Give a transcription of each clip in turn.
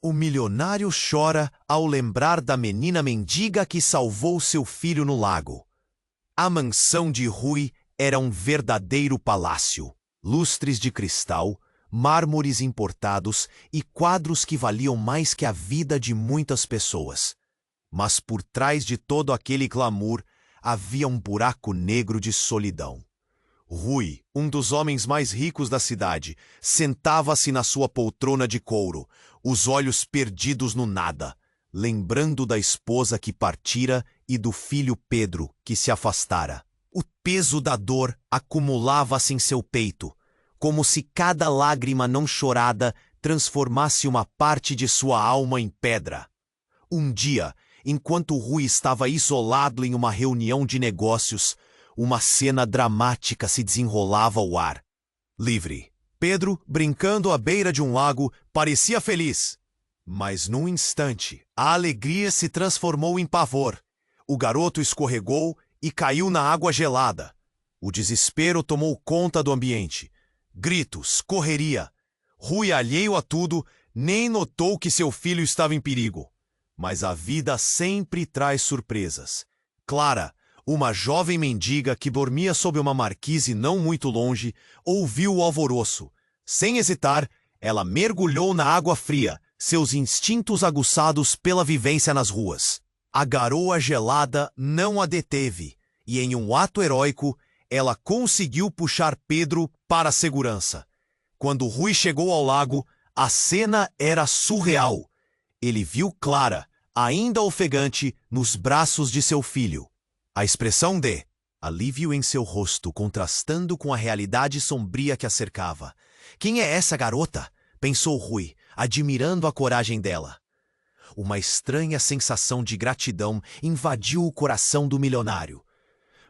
O milionário chora ao lembrar da menina mendiga que salvou seu filho no lago. A mansão de Rui era um verdadeiro palácio. Lustres de cristal, mármores importados e quadros que valiam mais que a vida de muitas pessoas. Mas por trás de todo aquele glamour havia um buraco negro de solidão. Rui, um dos homens mais ricos da cidade, sentava-se na sua poltrona de couro, os olhos perdidos no nada, lembrando da esposa que partira e do filho Pedro que se afastara. O peso da dor acumulava-se em seu peito, como se cada lágrima não chorada transformasse uma parte de sua alma em pedra. Um dia, enquanto Rui estava isolado em uma reunião de negócios, uma cena dramática se desenrolava ao ar livre. Pedro, brincando à beira de um lago, parecia feliz. Mas num instante, a alegria se transformou em pavor. O garoto escorregou e caiu na água gelada. O desespero tomou conta do ambiente. Gritos, correria. Rui, alheio a tudo, nem notou que seu filho estava em perigo. Mas a vida sempre traz surpresas. Clara, uma jovem mendiga que dormia sob uma marquise não muito longe, ouviu o alvoroço. Sem hesitar, ela mergulhou na água fria, seus instintos aguçados pela vivência nas ruas. A garoa gelada não a deteve, e em um ato heróico, ela conseguiu puxar Pedro para a segurança. Quando Rui chegou ao lago, a cena era surreal. Ele viu Clara, ainda ofegante, nos braços de seu filho. A expressão de alívio em seu rosto contrastando com a realidade sombria que a cercava. Quem é essa garota? Pensou Rui, admirando a coragem dela. Uma estranha sensação de gratidão invadiu o coração do milionário.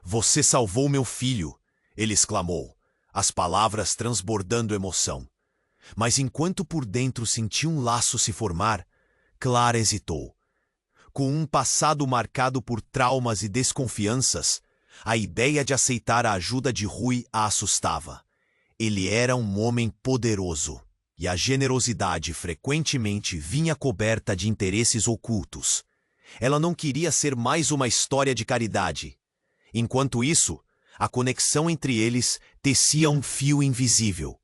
Você salvou meu filho, ele exclamou, as palavras transbordando emoção. Mas enquanto por dentro sentia um laço se formar, Clara hesitou. Com um passado marcado por traumas e desconfianças, a ideia de aceitar a ajuda de Rui a assustava. Ele era um homem poderoso, e a generosidade frequentemente vinha coberta de interesses ocultos. Ela não queria ser mais uma história de caridade. Enquanto isso, a conexão entre eles tecia um fio invisível.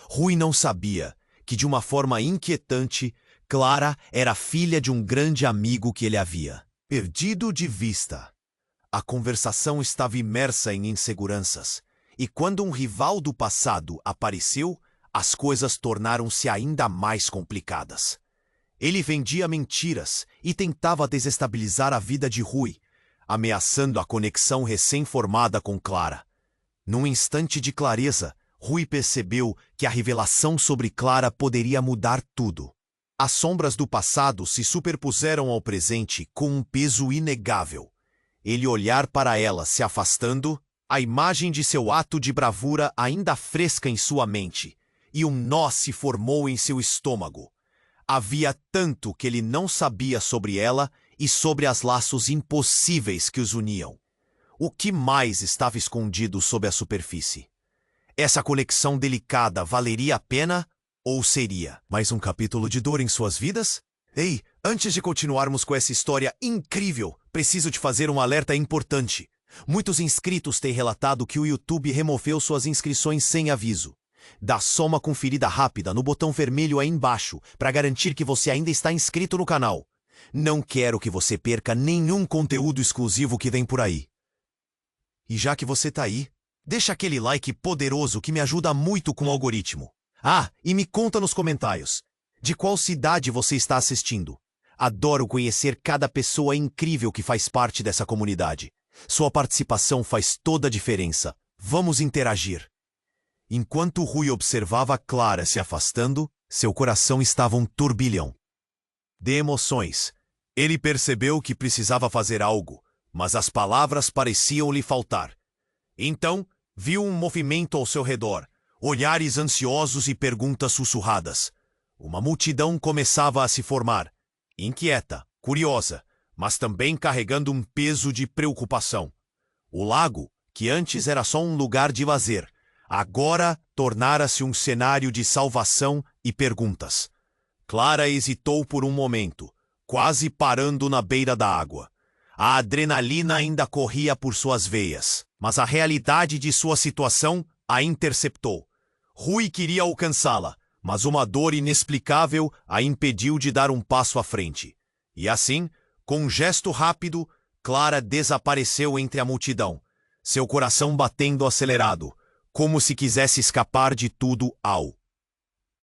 Rui não sabia que, de uma forma inquietante, Clara era filha de um grande amigo que ele havia perdido de vista. A conversação estava imersa em inseguranças, e quando um rival do passado apareceu, as coisas tornaram-se ainda mais complicadas. Ele vendia mentiras e tentava desestabilizar a vida de Rui, ameaçando a conexão recém-formada com Clara. Num instante de clareza, Rui percebeu que a revelação sobre Clara poderia mudar tudo. As sombras do passado se superpuseram ao presente com um peso inegável. Ele olhar para ela se afastando, a imagem de seu ato de bravura ainda fresca em sua mente, e um nó se formou em seu estômago. Havia tanto que ele não sabia sobre ela e sobre os laços impossíveis que os uniam. O que mais estava escondido sob a superfície? Essa conexão delicada valeria a pena? Ou seria mais um capítulo de dor em suas vidas? Ei, antes de continuarmos com essa história incrível, preciso te fazer um alerta importante. Muitos inscritos têm relatado que o YouTube removeu suas inscrições sem aviso. Dá só uma conferida rápida no botão vermelho aí embaixo para garantir que você ainda está inscrito no canal. Não quero que você perca nenhum conteúdo exclusivo que vem por aí. E já que você tá aí, deixa aquele like poderoso que me ajuda muito com o algoritmo. Ah, e me conta nos comentários, de qual cidade você está assistindo? Adoro conhecer cada pessoa incrível que faz parte dessa comunidade. Sua participação faz toda a diferença. Vamos interagir. Enquanto Rui observava Clara se afastando, seu coração estava um turbilhão de emoções. Ele percebeu que precisava fazer algo, mas as palavras pareciam lhe faltar. Então, viu um movimento ao seu redor. Olhares ansiosos e perguntas sussurradas. Uma multidão começava a se formar, inquieta, curiosa, mas também carregando um peso de preocupação. O lago, que antes era só um lugar de lazer, agora tornara-se um cenário de salvação e perguntas. Clara hesitou por um momento, quase parando na beira da água. A adrenalina ainda corria por suas veias, mas a realidade de sua situação a interceptou. Rui queria alcançá-la, mas uma dor inexplicável a impediu de dar um passo à frente. E assim, com um gesto rápido, Clara desapareceu entre a multidão, seu coração batendo acelerado, como se quisesse escapar de tudo ao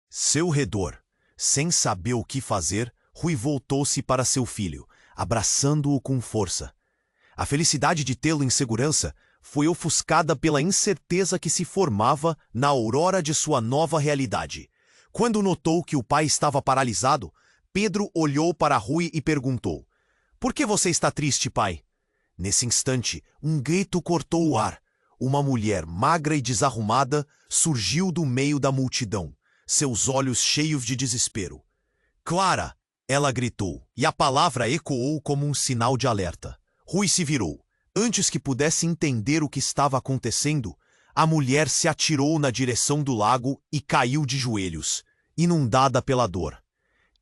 seu redor. Sem saber o que fazer, Rui voltou-se para seu filho, abraçando-o com força. A felicidade de tê-lo em segurança foi ofuscada pela incerteza que se formava na aurora de sua nova realidade. Quando notou que o pai estava paralisado, Pedro olhou para Rui e perguntou: "Por que você está triste, pai?" Nesse instante, um grito cortou o ar. Uma mulher magra e desarrumada surgiu do meio da multidão, seus olhos cheios de desespero. "Clara!" ela gritou, e a palavra ecoou como um sinal de alerta. Rui se virou. Antes que pudesse entender o que estava acontecendo, a mulher se atirou na direção do lago e caiu de joelhos, inundada pela dor.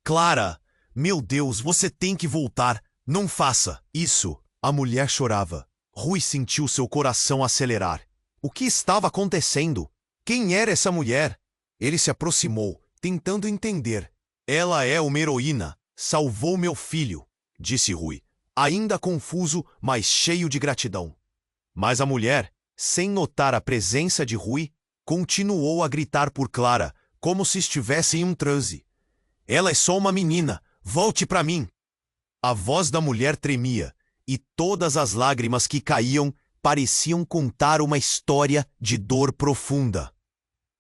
"Clara! Meu Deus, você tem que voltar! Não faça isso!" A mulher chorava. Rui sentiu seu coração acelerar. O que estava acontecendo? Quem era essa mulher? Ele se aproximou, tentando entender. "Ela é uma heroína. Salvou meu filho", disse Rui, ainda confuso, mas cheio de gratidão. Mas a mulher, sem notar a presença de Rui, continuou a gritar por Clara, como se estivesse em um transe. "Ela é só uma menina. Volte para mim." A voz da mulher tremia, e todas as lágrimas que caíam pareciam contar uma história de dor profunda.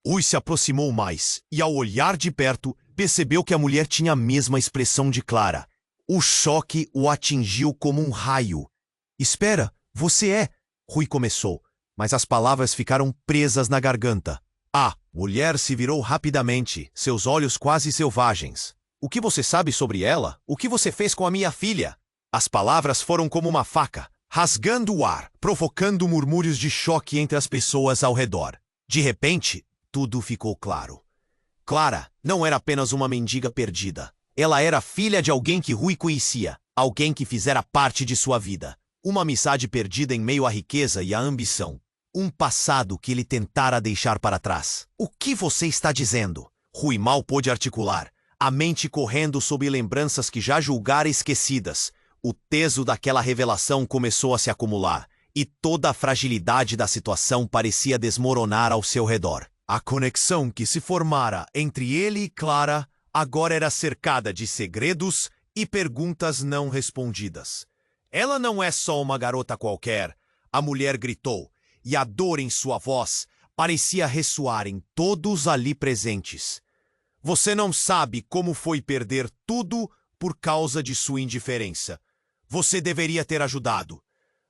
Rui se aproximou mais, e ao olhar de perto, percebeu que a mulher tinha a mesma expressão de Clara. O choque o atingiu como um raio. "Espera, você é..." Rui começou, mas as palavras ficaram presas na garganta. A mulher se virou rapidamente, seus olhos quase selvagens. "O que você sabe sobre ela? O que você fez com a minha filha?" As palavras foram como uma faca, rasgando o ar, provocando murmúrios de choque entre as pessoas ao redor. De repente, tudo ficou claro. Clara não era apenas uma mendiga perdida. Ela era filha de alguém que Rui conhecia, alguém que fizera parte de sua vida. Uma amizade perdida em meio à riqueza e à ambição. Um passado que ele tentara deixar para trás. "O que você está dizendo?" Rui mal pôde articular, a mente correndo sob lembranças que já julgara esquecidas. O peso daquela revelação começou a se acumular, e toda a fragilidade da situação parecia desmoronar ao seu redor. A conexão que se formara entre ele e Clara agora era cercada de segredos e perguntas não respondidas. "Ela não é só uma garota qualquer", a mulher gritou, e a dor em sua voz parecia ressoar em todos ali presentes. "Você não sabe como foi perder tudo por causa de sua indiferença. Você deveria ter ajudado."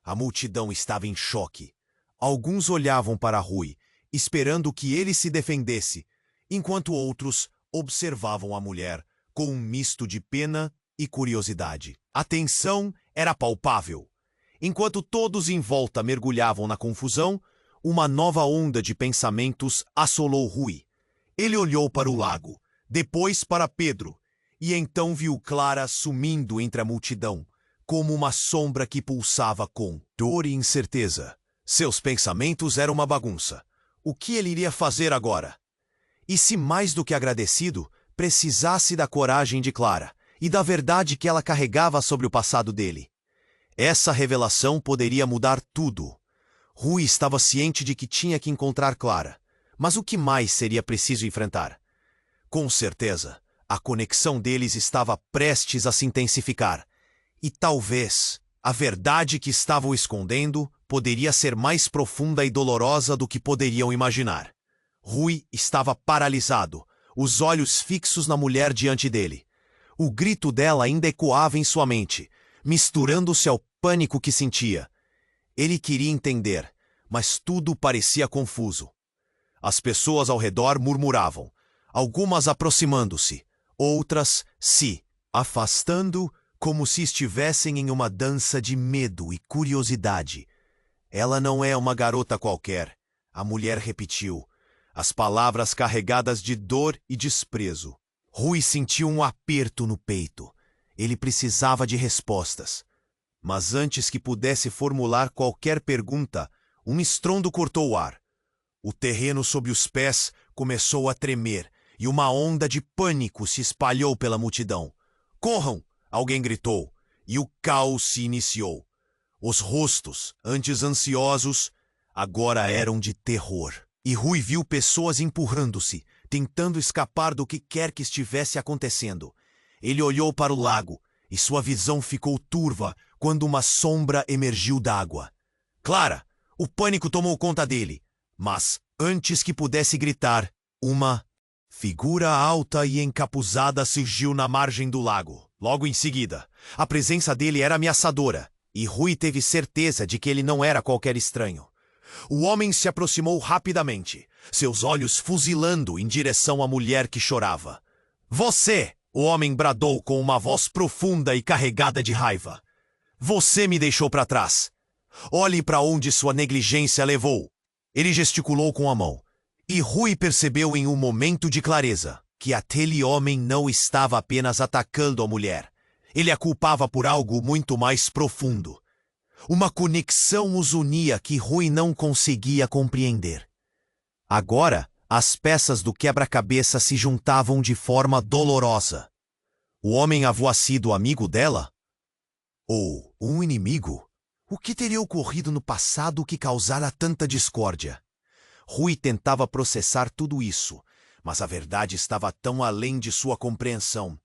A multidão estava em choque. Alguns olhavam para Rui, esperando que ele se defendesse, enquanto outros observavam a mulher com um misto de pena e curiosidade. A tensão era palpável. Enquanto todos em volta mergulhavam na confusão, uma nova onda de pensamentos assolou Rui. Ele olhou para o lago, depois para Pedro, e então viu Clara sumindo entre a multidão, como uma sombra que pulsava com dor e incerteza. Seus pensamentos eram uma bagunça. O que ele iria fazer agora? E se, mais do que agradecido, precisasse da coragem de Clara e da verdade que ela carregava sobre o passado dele? Essa revelação poderia mudar tudo. Rui estava ciente de que tinha que encontrar Clara, mas o que mais seria preciso enfrentar? Com certeza, a conexão deles estava prestes a se intensificar. E talvez a verdade que estavam escondendo poderia ser mais profunda e dolorosa do que poderiam imaginar. Rui estava paralisado, os olhos fixos na mulher diante dele. O grito dela ainda ecoava em sua mente, misturando-se ao pânico que sentia. Ele queria entender, mas tudo parecia confuso. As pessoas ao redor murmuravam, algumas aproximando-se, outras se afastando, como se estivessem em uma dança de medo e curiosidade. "Ela não é uma garota qualquer", a mulher repetiu, as palavras carregadas de dor e desprezo. Rui sentiu um aperto no peito. Ele precisava de respostas. Mas antes que pudesse formular qualquer pergunta, um estrondo cortou o ar. O terreno sob os pés começou a tremer e uma onda de pânico se espalhou pela multidão. "Corram!" alguém gritou, e o caos se iniciou. Os rostos, antes ansiosos, agora eram de terror. E Rui viu pessoas empurrando-se, tentando escapar do que quer que estivesse acontecendo. Ele olhou para o lago e sua visão ficou turva quando uma sombra emergiu da água. Clara! O pânico tomou conta dele, mas antes que pudesse gritar, uma figura alta e encapuzada surgiu na margem do lago. Logo em seguida, a presença dele era ameaçadora, e Rui teve certeza de que ele não era qualquer estranho. O homem se aproximou rapidamente, seus olhos fuzilando em direção à mulher que chorava. "Você!" o homem bradou com uma voz profunda e carregada de raiva. "Você me deixou para trás. Olhe para onde sua negligência levou." Ele gesticulou com a mão, e Rui percebeu em um momento de clareza que aquele homem não estava apenas atacando a mulher. Ele a culpava por algo muito mais profundo. Uma conexão os unia que Rui não conseguia compreender. Agora, as peças do quebra-cabeça se juntavam de forma dolorosa. O homem havia sido amigo dela? Ou um inimigo? O que teria ocorrido no passado que causara tanta discórdia? Rui tentava processar tudo isso, mas a verdade estava tão além de sua compreensão.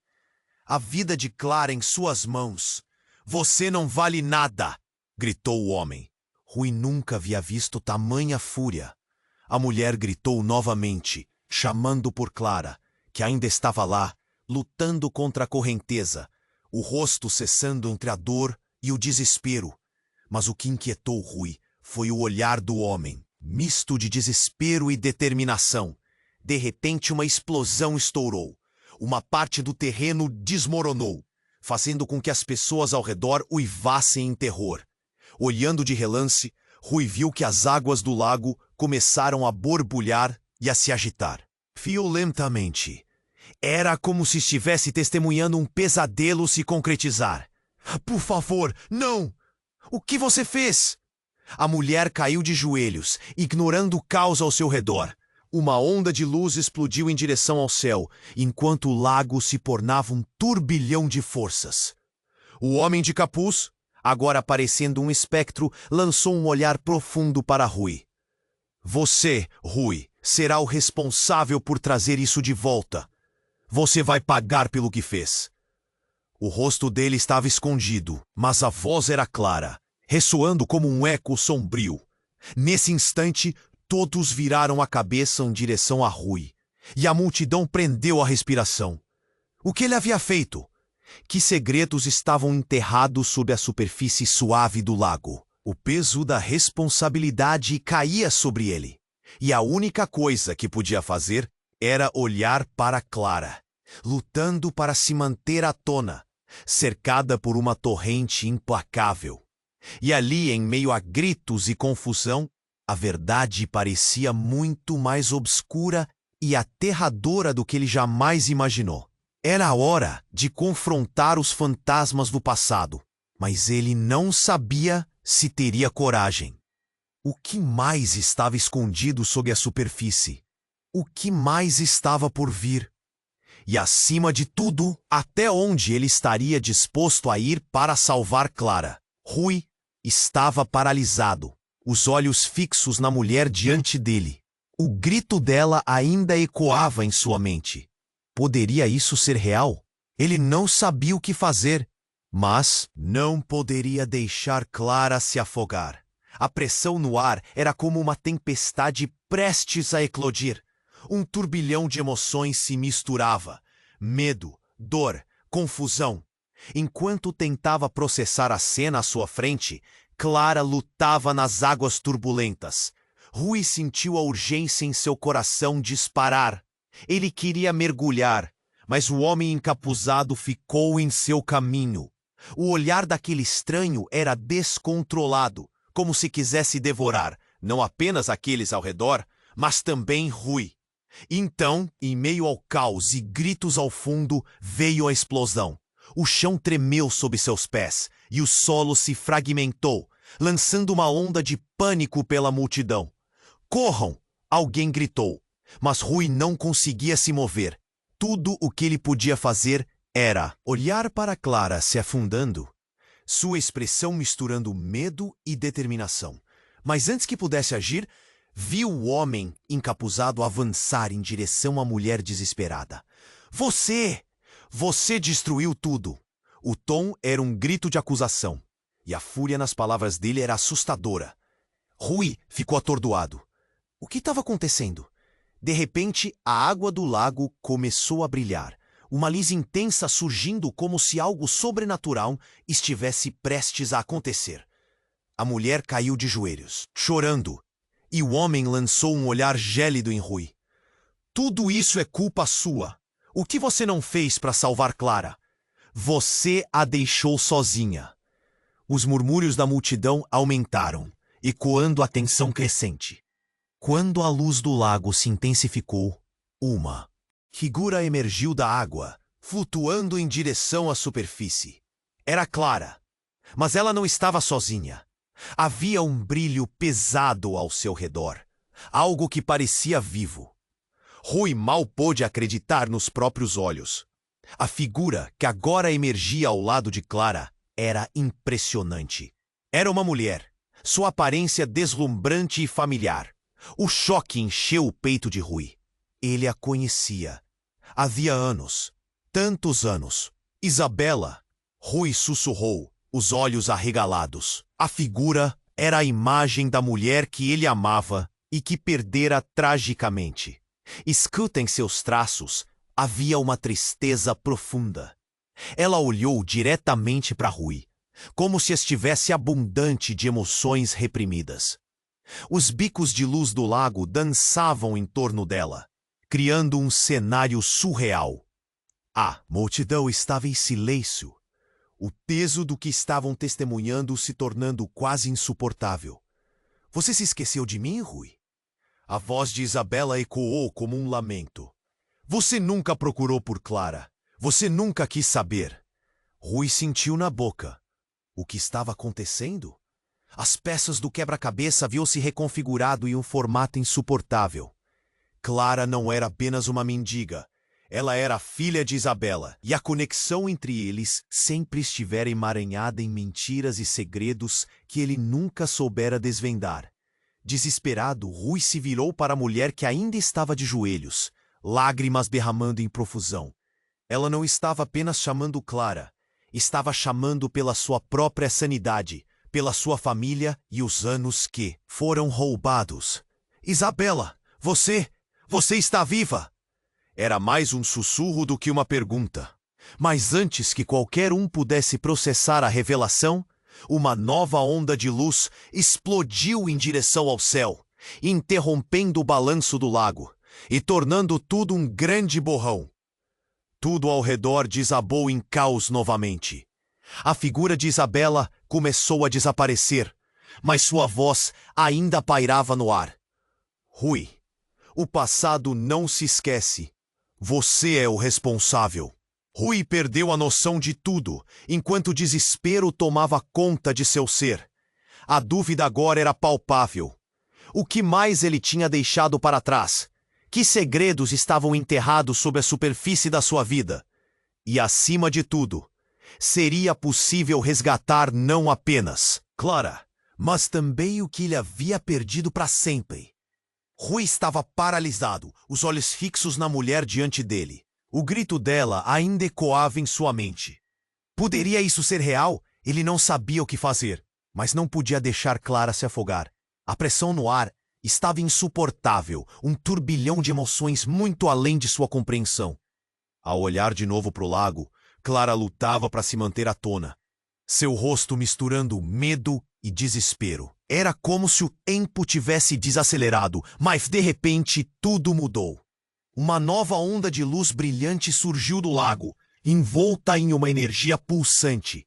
A vida de Clara em suas mãos. "Você não vale nada!" gritou o homem. Rui nunca havia visto tamanha fúria. A mulher gritou novamente, chamando por Clara, que ainda estava lá, lutando contra a correnteza, o rosto cessando entre a dor e o desespero. Mas o que inquietou Rui foi o olhar do homem, misto de desespero e determinação. De repente, uma explosão estourou. Uma parte do terreno desmoronou, fazendo com que as pessoas ao redor uivassem em terror. Olhando de relance, Rui viu que as águas do lago começaram a borbulhar e a se agitar. Violentamente. Era como se estivesse testemunhando um pesadelo se concretizar. "Por favor, não! O que você fez?" A mulher caiu de joelhos, ignorando o caos ao seu redor. Uma onda de luz explodiu em direção ao céu, enquanto o lago se tornava um turbilhão de forças. O homem de capuz, agora parecendo um espectro, lançou um olhar profundo para Rui. "Você, Rui, será o responsável por trazer isso de volta. Você vai pagar pelo que fez." O rosto dele estava escondido, mas a voz era clara, ressoando como um eco sombrio. Nesse instante, todos viraram a cabeça em direção a Rui, e a multidão prendeu a respiração. O que ele havia feito? Que segredos estavam enterrados sob a superfície suave do lago? O peso da responsabilidade caía sobre ele, e a única coisa que podia fazer era olhar para Clara, lutando para se manter à tona, cercada por uma torrente implacável. E ali, em meio a gritos e confusão, a verdade parecia muito mais obscura e aterradora do que ele jamais imaginou. Era a hora de confrontar os fantasmas do passado, mas ele não sabia se teria coragem. O que mais estava escondido sob a superfície? O que mais estava por vir? E, acima de tudo, até onde ele estaria disposto a ir para salvar Clara? Rui estava paralisado, os olhos fixos na mulher diante dele. O grito dela ainda ecoava em sua mente. Poderia isso ser real? Ele não sabia o que fazer, mas não poderia deixar Clara se afogar. A pressão no ar era como uma tempestade prestes a eclodir. Um turbilhão de emoções se misturava. Medo, dor, confusão. Enquanto tentava processar a cena à sua frente, Clara lutava nas águas turbulentas. Rui sentiu a urgência em seu coração disparar. Ele queria mergulhar, mas o homem encapuzado ficou em seu caminho. O olhar daquele estranho era descontrolado, como se quisesse devorar, não apenas aqueles ao redor, mas também Rui. Então, em meio ao caos e gritos ao fundo, veio a explosão. O chão tremeu sob seus pés e o solo se fragmentou, lançando uma onda de pânico pela multidão. "Corram!" alguém gritou, mas Rui não conseguia se mover. Tudo o que ele podia fazer era olhar para Clara se afundando, sua expressão misturando medo e determinação. Mas antes que pudesse agir, viu o homem encapuzado avançar em direção à mulher desesperada. Você! Você destruiu tudo!" O tom era um grito de acusação, e a fúria nas palavras dele era assustadora. Rui ficou atordoado. O que estava acontecendo? De repente, a água do lago começou a brilhar, uma luz intensa surgindo como se algo sobrenatural estivesse prestes a acontecer. A mulher caiu de joelhos, chorando, e o homem lançou um olhar gélido em Rui. "Tudo isso é culpa sua. O que você não fez para salvar Clara? Você a deixou sozinha." Os murmúrios da multidão aumentaram, ecoando a tensão crescente. Quando a luz do lago se intensificou, uma figura emergiu da água, flutuando em direção à superfície. Era Clara, mas ela não estava sozinha. Havia um brilho pesado ao seu redor, algo que parecia vivo. Rui mal pôde acreditar nos próprios olhos. A figura que agora emergia ao lado de Clara era impressionante. Era uma mulher, sua aparência deslumbrante e familiar. O choque encheu o peito de Rui. Ele a conhecia. Havia anos, tantos anos. "Isabela!" Rui sussurrou, os olhos arregalados. A figura era a imagem da mulher que ele amava e que perdera tragicamente. Escuta em seus traços, havia uma tristeza profunda. Ela olhou diretamente para Rui, como se estivesse abundante de emoções reprimidas. Os bicos de luz do lago dançavam em torno dela, criando um cenário surreal. A multidão estava em silêncio, o peso do que estavam testemunhando se tornando quase insuportável. "Você se esqueceu de mim, Rui?" A voz de Isabela ecoou como um lamento. "Você nunca procurou por Clara. Você nunca quis saber." Rui sentiu na boca. O que estava acontecendo? As peças do quebra-cabeça haviam se reconfigurado em um formato insuportável. Clara não era apenas uma mendiga. Ela era a filha de Isabela, e a conexão entre eles sempre estivera emaranhada em mentiras e segredos que ele nunca soubera desvendar. Desesperado, Rui se virou para a mulher que ainda estava de joelhos, lágrimas derramando em profusão. Ela não estava apenas chamando Clara, estava chamando pela sua própria sanidade, pela sua família e os anos que foram roubados. "Isabela, você está viva!" Era mais um sussurro do que uma pergunta. Mas antes que qualquer um pudesse processar a revelação, uma nova onda de luz explodiu em direção ao céu, interrompendo o balanço do lago e tornando tudo um grande borrão. Tudo ao redor desabou em caos novamente. A figura de Isabela começou a desaparecer, mas sua voz ainda pairava no ar. "Rui, o passado não se esquece. Você é o responsável." Rui perdeu a noção de tudo, enquanto o desespero tomava conta de seu ser. A dúvida agora era palpável. O que mais ele tinha deixado para trás? Que segredos estavam enterrados sob a superfície da sua vida? E, acima de tudo, seria possível resgatar não apenas Clara, mas também o que ele havia perdido para sempre. Rui estava paralisado, os olhos fixos na mulher diante dele. O grito dela ainda ecoava em sua mente. Poderia isso ser real? Ele não sabia o que fazer, mas não podia deixar Clara se afogar. A pressão no ar estava insuportável, um turbilhão de emoções muito além de sua compreensão. Ao olhar de novo para o lago, Clara lutava para se manter à tona, seu rosto misturando medo e desespero. Era como se o tempo tivesse desacelerado, mas de repente tudo mudou. Uma nova onda de luz brilhante surgiu do lago, envolta em uma energia pulsante.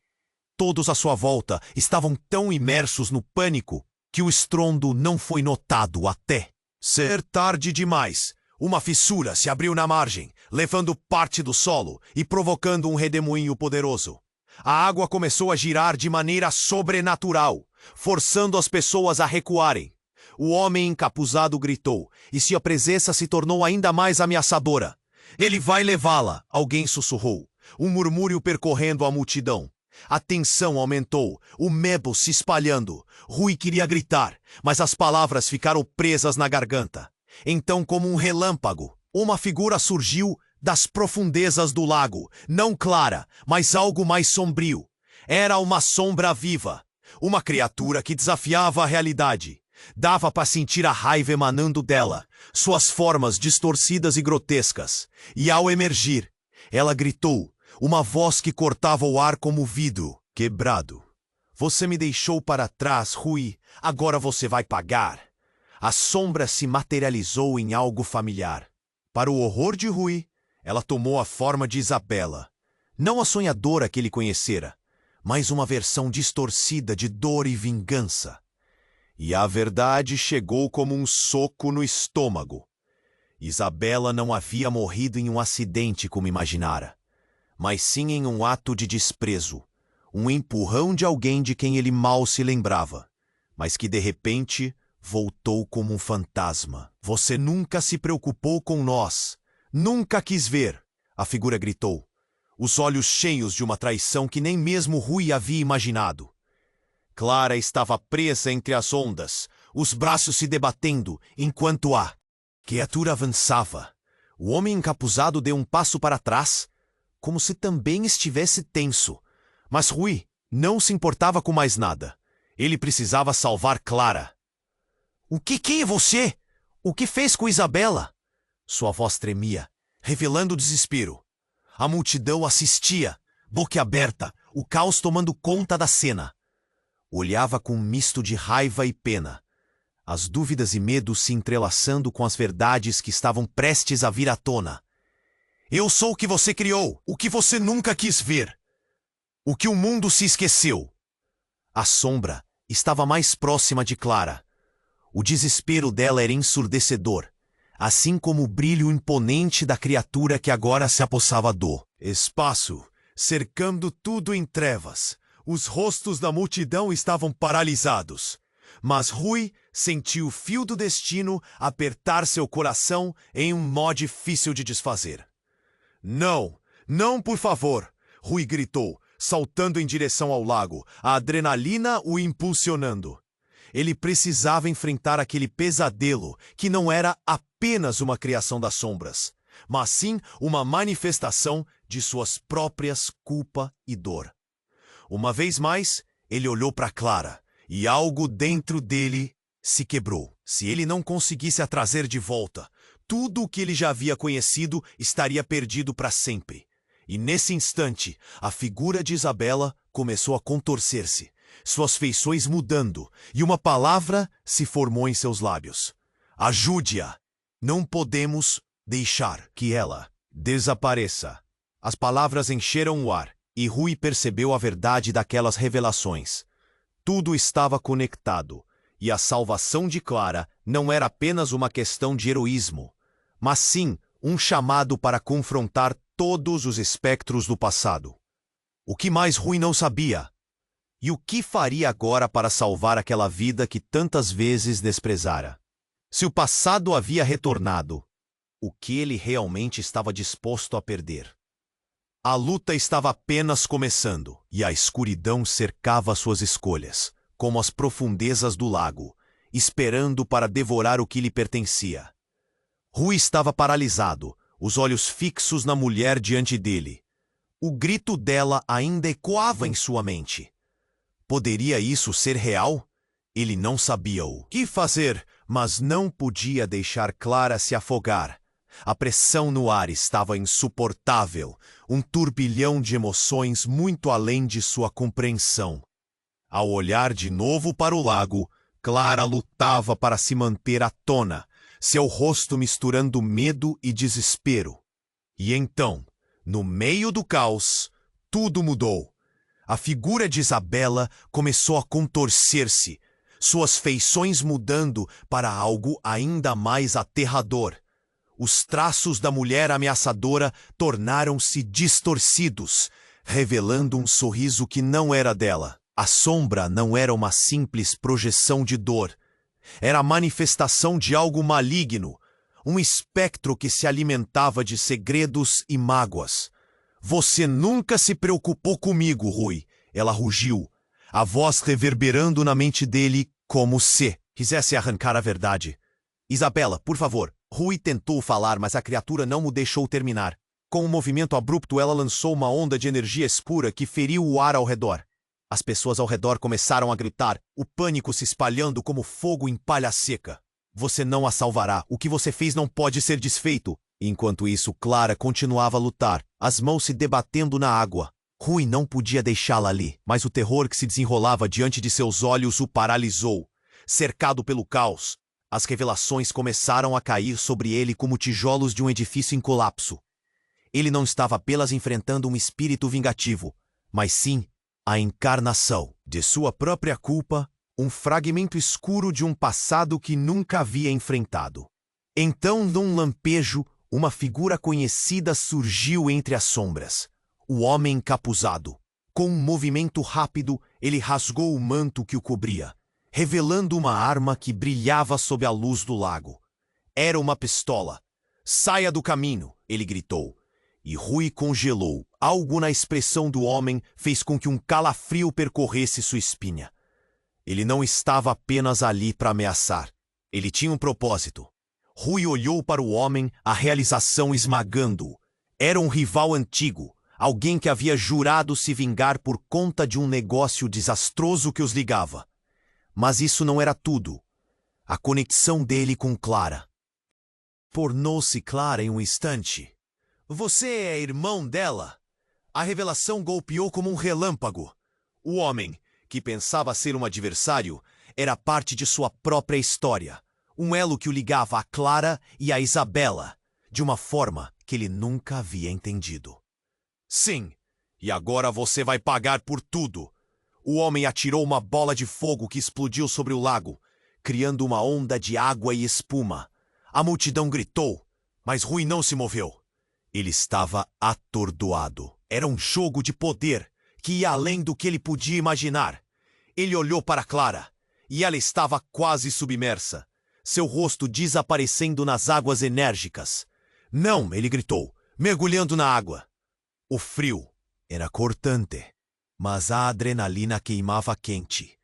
Todos à sua volta estavam tão imersos no pânico que o estrondo não foi notado até ser tarde demais. Uma fissura se abriu na margem, levando parte do solo e provocando um redemoinho poderoso. A água começou a girar de maneira sobrenatural, forçando as pessoas a recuarem. O homem encapuzado gritou, e sua presença se tornou ainda mais ameaçadora. Ele vai levá-la, alguém sussurrou. Um murmúrio percorrendo a multidão. A tensão aumentou, o medo se espalhando. Rui queria gritar, mas as palavras ficaram presas na garganta. Então, como um relâmpago, uma figura surgiu das profundezas do lago, não clara, mas algo mais sombrio. Era uma sombra viva, uma criatura que desafiava a realidade. Dava para sentir a raiva emanando dela, suas formas distorcidas e grotescas. E ao emergir, ela gritou, uma voz que cortava o ar como vidro quebrado. Você me deixou para trás, Rui, agora você vai pagar. A sombra se materializou em algo familiar. Para o horror de Rui, ela tomou a forma de Isabela. Não a sonhadora que ele conhecera, mas uma versão distorcida de dor e vingança. E a verdade chegou como um soco no estômago. Isabela não havia morrido em um acidente como imaginara, mas sim em um ato de desprezo, um empurrão de alguém de quem ele mal se lembrava, mas que de repente voltou como um fantasma. Você nunca se preocupou com nós, nunca quis ver, a figura gritou, os olhos cheios de uma traição que nem mesmo Rui havia imaginado. Clara estava presa entre as ondas, os braços se debatendo, enquanto a criatura avançava. O homem encapuzado deu um passo para trás, como se também estivesse tenso. Mas Rui não se importava com mais nada. Ele precisava salvar Clara. O que é você? O que fez com Isabela? Sua voz tremia, revelando desespero. A multidão assistia, boquiaberta, o caos tomando conta da cena. Olhava com um misto de raiva e pena, as dúvidas e medos se entrelaçando com as verdades que estavam prestes a vir à tona. Eu sou o que você criou, o que você nunca quis ver, o que o mundo se esqueceu. A sombra estava mais próxima de Clara. O desespero dela era ensurdecedor, assim como o brilho imponente da criatura que agora se apossava do espaço, cercando tudo em trevas. Os rostos da multidão estavam paralisados, mas Rui sentiu o fio do destino apertar seu coração em um nó difícil de desfazer. Não, não, por favor, Rui gritou, saltando em direção ao lago, a adrenalina o impulsionando. Ele precisava enfrentar aquele pesadelo que não era apenas uma criação das sombras, mas sim uma manifestação de suas próprias culpa e dor. Uma vez mais, ele olhou para Clara, e algo dentro dele se quebrou. Se ele não conseguisse a trazer de volta, tudo o que ele já havia conhecido estaria perdido para sempre. E nesse instante, a figura de Isabela começou a contorcer-se, suas feições mudando, e uma palavra se formou em seus lábios. Ajude-a! Não podemos deixar que ela desapareça. As palavras encheram o ar, e Rui percebeu a verdade daquelas revelações. Tudo estava conectado, e a salvação de Clara não era apenas uma questão de heroísmo, mas sim um chamado para confrontar todos os espectros do passado. O que mais Rui não sabia? E o que faria agora para salvar aquela vida que tantas vezes desprezara? Se o passado havia retornado, o que ele realmente estava disposto a perder? A luta estava apenas começando, e a escuridão cercava suas escolhas, como as profundezas do lago, esperando para devorar o que lhe pertencia. Rui estava paralisado, os olhos fixos na mulher diante dele. O grito dela ainda ecoava em sua mente. Poderia isso ser real? Ele não sabia o que fazer, mas não podia deixar Clara se afogar. A pressão no ar estava insuportável, um turbilhão de emoções muito além de sua compreensão. Ao olhar de novo para o lago, Clara lutava para se manter à tona, seu rosto misturando medo e desespero. E então, no meio do caos, tudo mudou. A figura de Isabela começou a contorcer-se, suas feições mudando para algo ainda mais aterrador. Os traços da mulher ameaçadora tornaram-se distorcidos, revelando um sorriso que não era dela. A sombra não era uma simples projeção de dor. Era a manifestação de algo maligno, um espectro que se alimentava de segredos e mágoas. Você nunca se preocupou comigo, Rui, ela rugiu, a voz reverberando na mente dele como se quisesse arrancar a verdade. Isabela, por favor. Rui tentou falar, mas a criatura não o deixou terminar. Com um movimento abrupto, ela lançou uma onda de energia escura que feriu o ar ao redor. As pessoas ao redor começaram a gritar, o pânico se espalhando como fogo em palha seca. Você não a salvará. O que você fez não pode ser desfeito. Enquanto isso, Clara continuava a lutar, as mãos se debatendo na água. Rui não podia deixá-la ali, mas o terror que se desenrolava diante de seus olhos o paralisou. Cercado pelo caos, as revelações começaram a cair sobre ele como tijolos de um edifício em colapso. Ele não estava apenas enfrentando um espírito vingativo, mas sim a encarnação de sua própria culpa, um fragmento escuro de um passado que nunca havia enfrentado. Então, num lampejo, uma figura conhecida surgiu entre as sombras. O homem encapuzado. Com um movimento rápido, ele rasgou o manto que o cobria, revelando uma arma que brilhava sob a luz do lago. Era uma pistola. Saia do caminho, ele gritou. E Rui congelou. Algo na expressão do homem fez com que um calafrio percorresse sua espinha. Ele não estava apenas ali para ameaçar. Ele tinha um propósito. Rui olhou para o homem, a realização esmagando-o. Era um rival antigo, alguém que havia jurado se vingar por conta de um negócio desastroso que os ligava. Mas isso não era tudo. A conexão dele com Clara tornou-se clara em um instante. Você é irmão dela? A revelação golpeou como um relâmpago. O homem, que pensava ser um adversário, era parte de sua própria história. Um elo que o ligava a Clara e a Isabela, de uma forma que ele nunca havia entendido. Sim, e agora você vai pagar por tudo. O homem atirou uma bola de fogo que explodiu sobre o lago, criando uma onda de água e espuma. A multidão gritou, mas Rui não se moveu. Ele estava atordoado. Era um jogo de poder que ia além do que ele podia imaginar. Ele olhou para Clara, e ela estava quase submersa, seu rosto desaparecendo nas águas enérgicas. Não, ele gritou, mergulhando na água. O frio era cortante, mas a adrenalina queimava quente.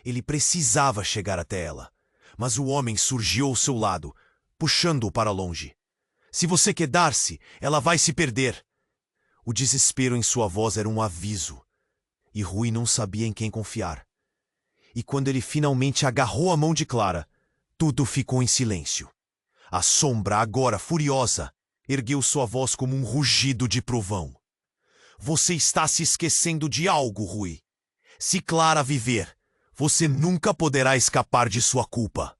Ele precisava chegar até ela, mas o homem surgiu ao seu lado, puxando-o para longe. Se você quedar-se, ela vai se perder. O desespero em sua voz era um aviso, e Rui não sabia em quem confiar. E quando ele finalmente agarrou a mão de Clara, tudo ficou em silêncio. A sombra, agora furiosa, ergueu sua voz como um rugido de trovão. Você está se esquecendo de algo, Rui. Se Clara viver, você nunca poderá escapar de sua culpa.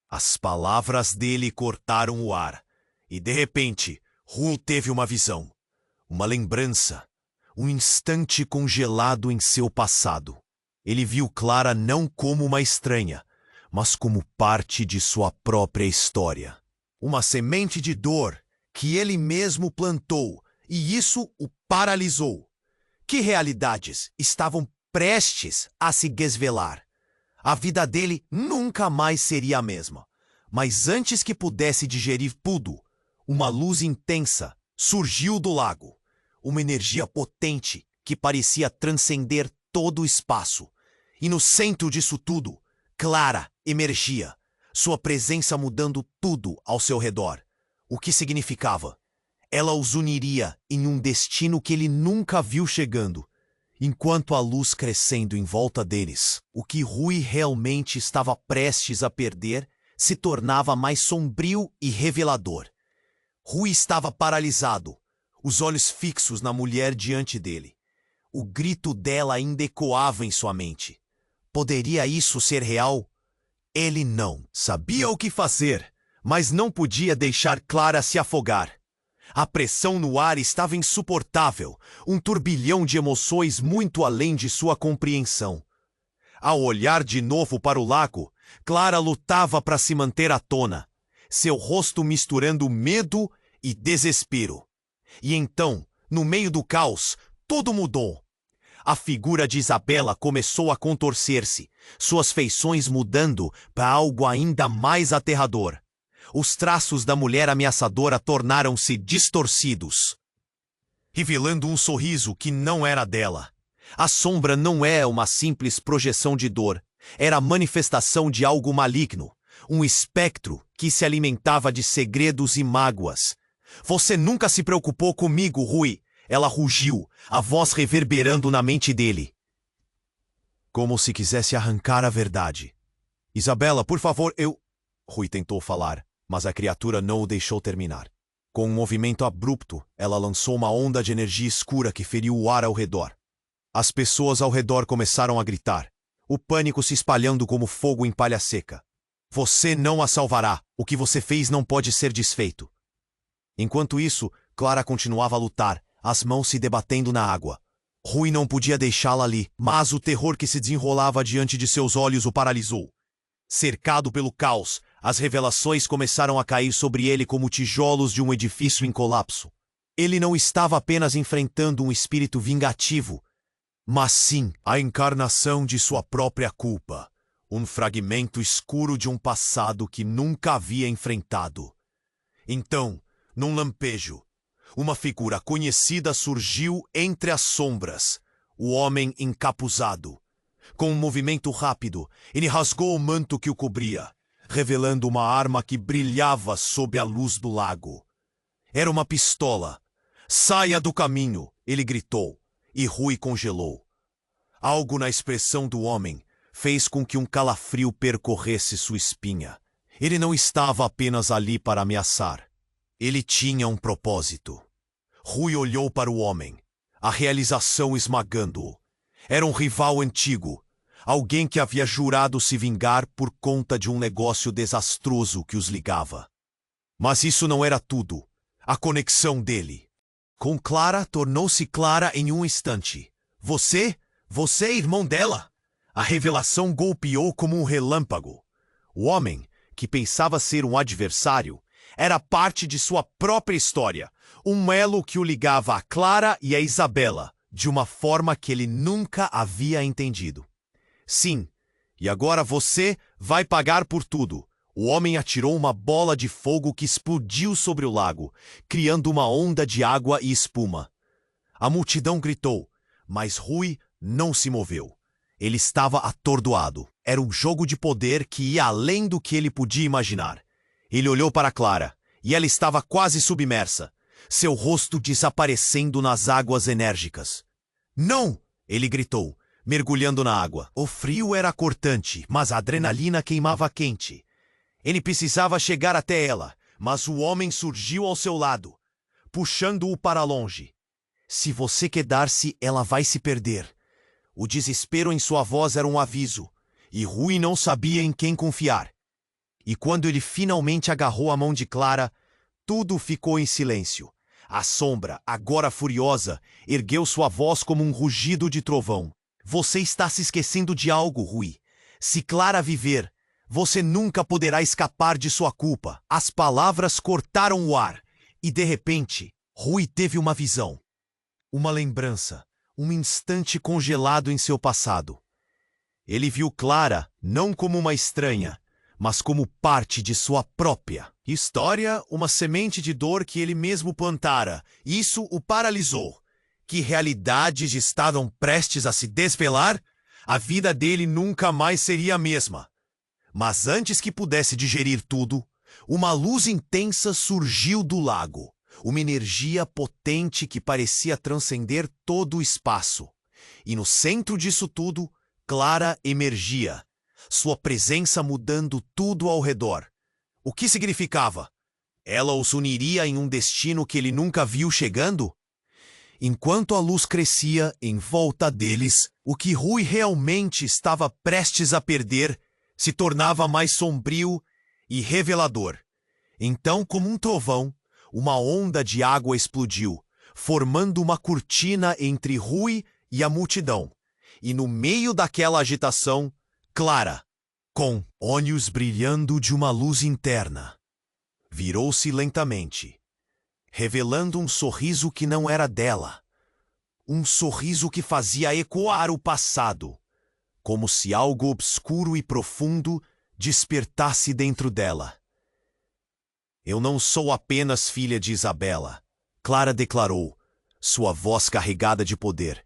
As palavras dele cortaram o ar, e de repente, Rui teve uma visão, uma lembrança, um instante congelado em seu passado. Ele viu Clara não como uma estranha, mas como parte de sua própria história. Uma semente de dor que ele mesmo plantou, e isso o paralisou. Que realidades estavam prestes a se desvelar. A vida dele nunca mais seria a mesma. Mas antes que pudesse digerir tudo, uma luz intensa surgiu do lago. Uma energia potente que parecia transcender todo o espaço. E no centro disso tudo, Clara emergia, sua presença mudando tudo ao seu redor. O que significava? Ela os uniria em um destino que ele nunca viu chegando. Enquanto a luz crescendo em volta deles, o que Rui realmente estava prestes a perder se tornava mais sombrio e revelador. Rui estava paralisado, os olhos fixos na mulher diante dele. O grito dela ainda ecoava em sua mente. Poderia isso ser real? Ele não sabia o que fazer, mas não podia deixar Clara se afogar. A pressão no ar estava insuportável, um turbilhão de emoções muito além de sua compreensão. Ao olhar de novo para o lago, Clara lutava para se manter à tona. seu rosto misturando medo e desespero. E então, no meio do caos, tudo mudou. A figura de Isabela começou a contorcer-se, suas feições mudando para algo ainda mais aterrador. Os traços da mulher ameaçadora tornaram-se distorcidos, revelando um sorriso que não era dela. A sombra não é uma simples projeção de dor, era a manifestação de algo maligno, um espectro que se alimentava de segredos e mágoas. Você nunca se preocupou comigo, Rui. Ela rugiu, a voz reverberando na mente dele, como se quisesse arrancar a verdade. Isabela, por favor, Rui tentou falar, mas a criatura não o deixou terminar. Com um movimento abrupto, ela lançou uma onda de energia escura que feriu o ar ao redor. As pessoas ao redor começaram a gritar, o pânico se espalhando como fogo em palha seca. Você não a salvará. O que você fez não pode ser desfeito. Enquanto isso, Clara continuava a lutar, as mãos se debatendo na água. Rui não podia deixá-la ali, mas o terror que se desenrolava diante de seus olhos o paralisou. Cercado pelo caos, as revelações começaram a cair sobre ele como tijolos de um edifício em colapso. Ele não estava apenas enfrentando um espírito vingativo, mas sim a encarnação de sua própria culpa, um fragmento escuro de um passado que nunca havia enfrentado. Então, num lampejo, uma figura conhecida surgiu entre as sombras, o homem encapuzado. Com um movimento rápido, ele rasgou o manto que o cobria, revelando uma arma que brilhava sob a luz do lago. Era uma pistola. Saia do caminho, ele gritou, e Rui congelou. Algo na expressão do homem fez com que um calafrio percorresse sua espinha. Ele não estava apenas ali para ameaçar. Ele tinha um propósito. Rui olhou para o homem, a realização esmagando-o. Era um rival antigo, alguém que havia jurado se vingar por conta de um negócio desastroso que os ligava. Mas isso não era tudo. A conexão dele com Clara tornou-se clara em um instante. Você é irmão dela? A revelação golpeou como um relâmpago. O homem, que pensava ser um adversário, era parte de sua própria história, um elo que o ligava a Clara e a Isabela, de uma forma que ele nunca havia entendido. Sim, e agora você vai pagar por tudo. O homem atirou uma bola de fogo que explodiu sobre o lago, criando uma onda de água e espuma. A multidão gritou, mas Rui não se moveu. Ele estava atordoado. Era um jogo de poder que ia além do que ele podia imaginar. Ele olhou para Clara, e ela estava quase submersa, seu rosto desaparecendo nas águas enérgicas. Não! Ele gritou, mergulhando na água. O frio era cortante, mas a adrenalina queimava quente. Ele precisava chegar até ela, mas o homem surgiu ao seu lado, puxando-o para longe. Se você quedar-se, ela vai se perder. O desespero em sua voz era um aviso, e Rui não sabia em quem confiar. E quando ele finalmente agarrou a mão de Clara, tudo ficou em silêncio. A sombra, agora furiosa, ergueu sua voz como um rugido de trovão. Você está se esquecendo de algo, Rui. Se Clara viver, você nunca poderá escapar de sua culpa. As palavras cortaram o ar, e de repente, Rui teve uma visão. Uma lembrança, um instante congelado em seu passado. Ele viu Clara não como uma estranha, mas como parte de sua própria história, uma semente de dor que ele mesmo plantara. Isso o paralisou. Que realidades estavam prestes a se desvelar? A vida dele nunca mais seria a mesma. Mas antes que pudesse digerir tudo, uma luz intensa surgiu do lago. Uma energia potente que parecia transcender todo o espaço. E no centro disso tudo, Clara emergia, sua presença mudando tudo ao redor. O que significava? Ela os uniria em um destino que ele nunca viu chegando? Enquanto a luz crescia em volta deles, o que Rui realmente estava prestes a perder se tornava mais sombrio e revelador. Então, como um trovão, uma onda de água explodiu, formando uma cortina entre Rui e a multidão. E no meio daquela agitação, Clara, com olhos brilhando de uma luz interna, Virou-se lentamente, revelando um sorriso que não era dela. Um sorriso que fazia ecoar o passado, como se algo obscuro e profundo despertasse dentro dela. Eu não sou apenas filha de Isabela, Clara declarou, sua voz carregada de poder.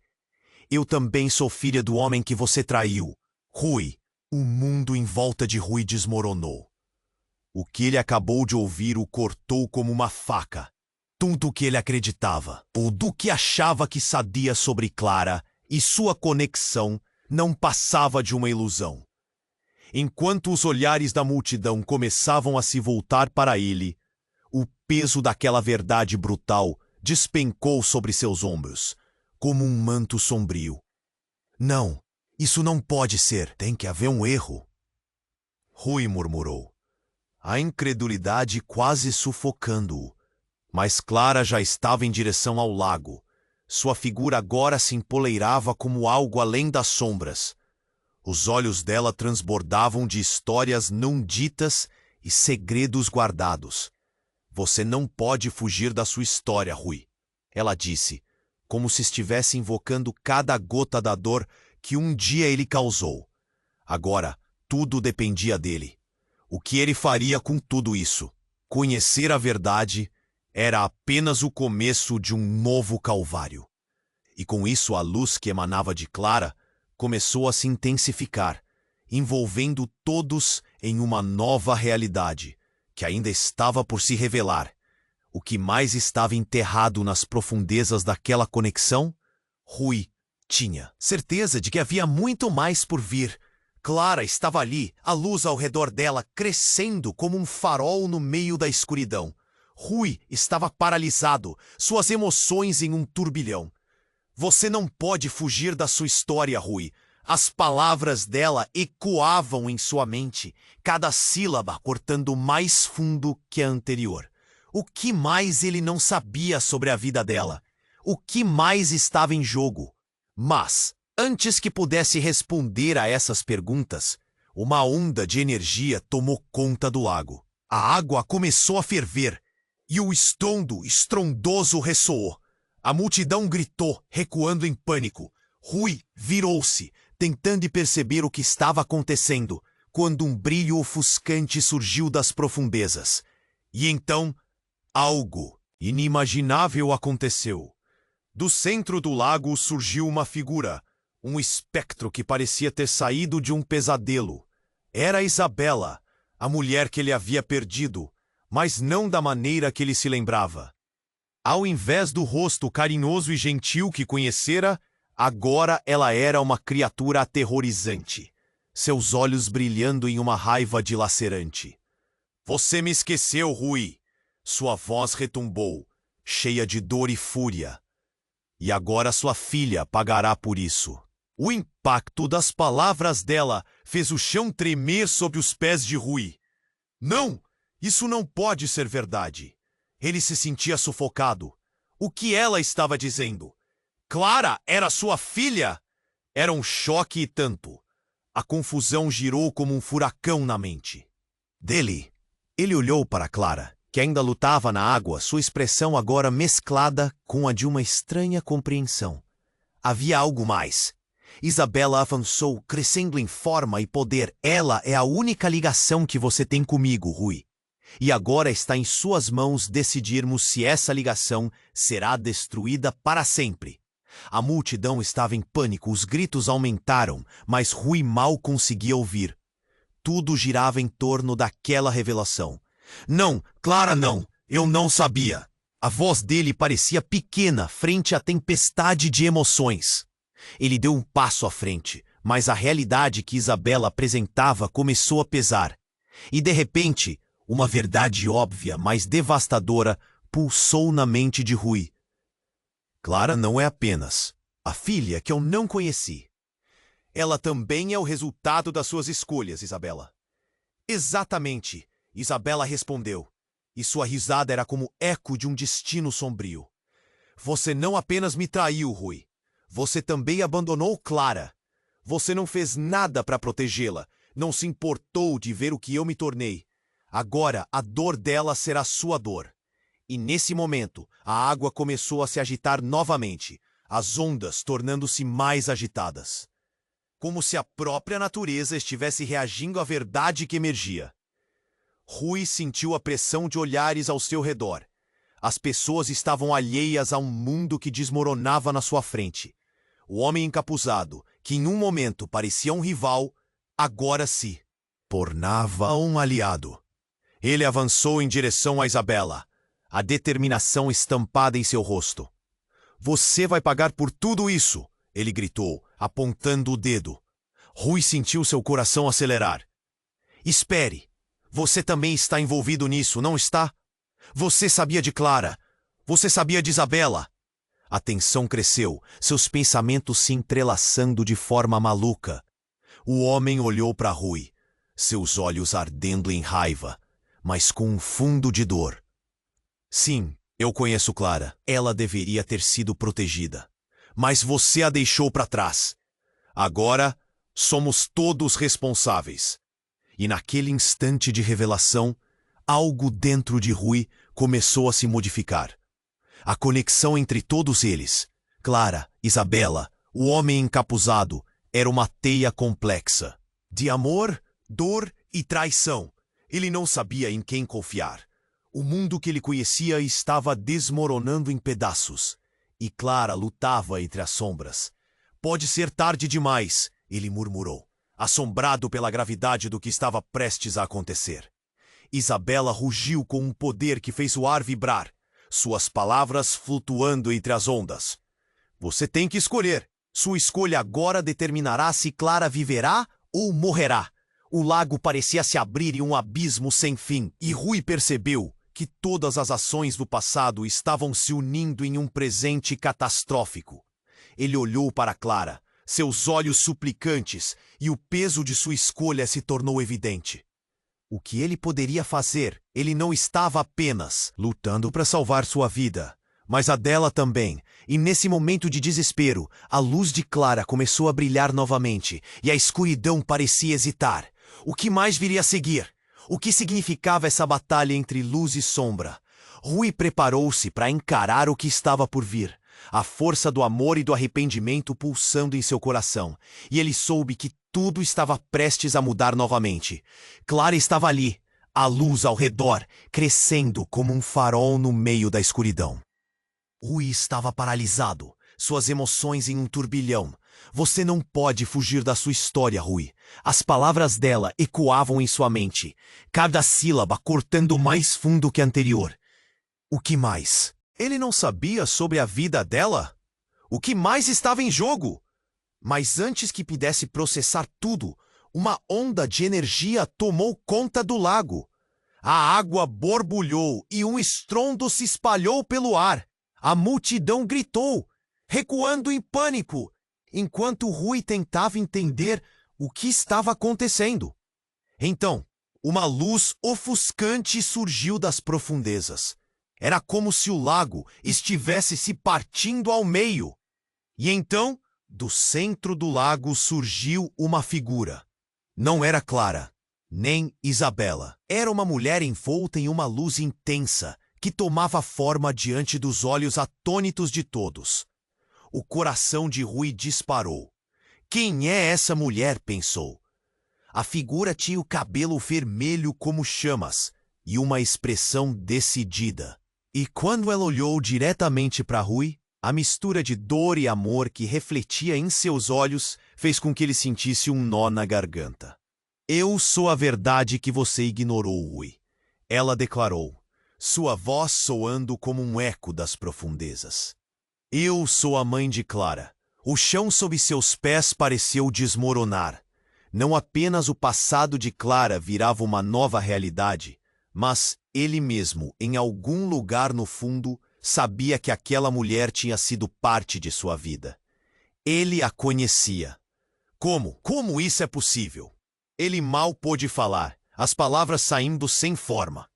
Eu também sou filha do homem que você traiu, Rui. O mundo em volta de Rui desmoronou. O que ele acabou de ouvir o cortou como uma faca. Tudo o que ele acreditava, ou do que achava que sabia sobre Clara e sua conexão, não passava de uma ilusão. Enquanto os olhares da multidão começavam a se voltar para ele, o peso daquela verdade brutal despencou sobre seus ombros, como um manto sombrio. Não, isso não pode ser, tem que haver um erro. Rui murmurou, a incredulidade quase sufocando-o. Mas Clara já estava em direção ao lago. Sua figura agora se empoleirava como algo além das sombras. Os olhos dela transbordavam de histórias não ditas e segredos guardados. Você não pode fugir da sua história, Rui, ela disse, como se estivesse invocando cada gota da dor que um dia ele causou. Agora, tudo dependia dele. O que ele faria com tudo isso? Conhecer a verdade era apenas o começo de um novo calvário. E com isso a luz que emanava de Clara começou a se intensificar, envolvendo todos em uma nova realidade, que ainda estava por se revelar. O que mais estava enterrado nas profundezas daquela conexão? Rui tinha certeza de que havia muito mais por vir. Clara estava ali, a luz ao redor dela crescendo como um farol no meio da escuridão. Rui estava paralisado, suas emoções em um turbilhão. Você não pode fugir da sua história, Rui. As palavras dela ecoavam em sua mente, cada sílaba cortando mais fundo que a anterior. O que mais ele não sabia sobre a vida dela? O que mais estava em jogo? Mas, antes que pudesse responder a essas perguntas, uma onda de energia tomou conta do lago. A água começou a ferver, e o estrondo estrondoso ressoou. A multidão gritou, recuando em pânico. Rui virou-se, tentando perceber o que estava acontecendo, quando um brilho ofuscante surgiu das profundezas. E então, algo inimaginável aconteceu. Do centro do lago surgiu uma figura, um espectro que parecia ter saído de um pesadelo. Era Isabela, a mulher que ele havia perdido, mas não da maneira que ele se lembrava. Ao invés do rosto carinhoso e gentil que conhecera, agora ela era uma criatura aterrorizante, seus olhos brilhando em uma raiva dilacerante. Você me esqueceu, Rui. Sua voz retumbou, cheia de dor e fúria. E agora sua filha pagará por isso. O impacto das palavras dela fez o chão tremer sob os pés de Rui. Não! Isso não pode ser verdade. Ele se sentia sufocado. O que ela estava dizendo? Clara era sua filha? Era um choque e tanto. A confusão girou como um furacão na mente dele. Ele olhou para Clara, que ainda lutava na água, sua expressão agora mesclada com a de uma estranha compreensão. Havia algo mais. Isabela avançou, crescendo em forma e poder. Ela é a única ligação que você tem comigo, Rui. E agora está em suas mãos decidirmos se essa ligação será destruída para sempre. A multidão estava em pânico, os gritos aumentaram, mas Rui mal conseguia ouvir. Tudo girava em torno daquela revelação. Não, Clara, não, eu não sabia. A voz dele parecia pequena frente à tempestade de emoções. Ele deu um passo à frente, mas a realidade que Isabela apresentava começou a pesar. E de repente, uma verdade óbvia, mas devastadora, pulsou na mente de Rui. Clara não é apenas a filha que eu não conheci. Ela também é o resultado das suas escolhas, Isabela. Exatamente, Isabela respondeu, e sua risada era como eco de um destino sombrio. Você não apenas me traiu, Rui. Você também abandonou Clara. Você não fez nada para protegê-la, não se importou de ver o que eu me tornei. Agora a dor dela será sua dor. E nesse momento, a água começou a se agitar novamente, as ondas tornando-se mais agitadas. Como se a própria natureza estivesse reagindo à verdade que emergia. Rui sentiu a pressão de olhares ao seu redor. As pessoas estavam alheias a um mundo que desmoronava na sua frente. O homem encapuzado, que em um momento parecia um rival, agora se tornava um aliado. Ele avançou em direção a Isabela, a determinação estampada em seu rosto. Você vai pagar por tudo isso, ele gritou, apontando o dedo. Rui sentiu seu coração acelerar. Espere, você também está envolvido nisso, não está? Você sabia de Clara, você sabia de Isabela. A tensão cresceu, seus pensamentos se entrelaçando de forma maluca. O homem olhou para Rui, seus olhos ardendo em raiva, mas com um fundo de dor. Sim, eu conheço Clara. Ela deveria ter sido protegida. Mas você a deixou para trás. Agora, somos todos responsáveis. E naquele instante de revelação, algo dentro de Rui começou a se modificar. A conexão entre todos eles, Clara, Isabela, o homem encapuzado, era uma teia complexa. De amor, dor e traição. Ele não sabia em quem confiar. O mundo que ele conhecia estava desmoronando em pedaços. E Clara lutava entre as sombras. Pode ser tarde demais, ele murmurou, assombrado pela gravidade do que estava prestes a acontecer. Isabela rugiu com um poder que fez o ar vibrar, suas palavras flutuando entre as ondas. Você tem que escolher. Sua escolha agora determinará se Clara viverá ou morrerá. O lago parecia se abrir em um abismo sem fim, e Rui percebeu que todas as ações do passado estavam se unindo em um presente catastrófico. Ele olhou para Clara, seus olhos suplicantes, e o peso de sua escolha se tornou evidente. O que ele poderia fazer? Ele não estava apenas lutando para salvar sua vida, mas a dela também. E nesse momento de desespero, a luz de Clara começou a brilhar novamente, e a escuridão parecia hesitar. O que mais viria a seguir? O que significava essa batalha entre luz e sombra? Rui preparou-se para encarar o que estava por vir. A força do amor e do arrependimento pulsando em seu coração. E ele soube que tudo estava prestes a mudar novamente. Clara estava ali, a luz ao redor, crescendo como um farol no meio da escuridão. Rui estava paralisado, suas emoções em um turbilhão. Você não pode fugir da sua história, Rui. As palavras dela ecoavam em sua mente, cada sílaba cortando mais fundo que a anterior. O que mais? Ele não sabia sobre a vida dela? O que mais estava em jogo? Mas antes que pudesse processar tudo, uma onda de energia tomou conta do lago. A água borbulhou e um estrondo se espalhou pelo ar. A multidão gritou, recuando em pânico, enquanto Rui tentava entender o que estava acontecendo. Então, uma luz ofuscante surgiu das profundezas. Era como se o lago estivesse se partindo ao meio. E então, do centro do lago surgiu uma figura. Não era Clara, nem Isabela. Era uma mulher envolta em uma luz intensa, que tomava forma diante dos olhos atônitos de todos. O coração de Rui disparou. Quem é essa mulher? Pensou. A figura tinha o cabelo vermelho como chamas e uma expressão decidida. E quando ela olhou diretamente para Rui, a mistura de dor e amor que refletia em seus olhos fez com que ele sentisse um nó na garganta. Eu sou a verdade que você ignorou, Rui. Ela declarou, sua voz soando como um eco das profundezas. Eu sou a mãe de Clara. O chão sob seus pés pareceu desmoronar. Não apenas o passado de Clara virava uma nova realidade, mas ele mesmo, em algum lugar no fundo, sabia que aquela mulher tinha sido parte de sua vida. Ele a conhecia. Como? Como isso é possível? Ele mal pôde falar, as palavras saindo sem forma.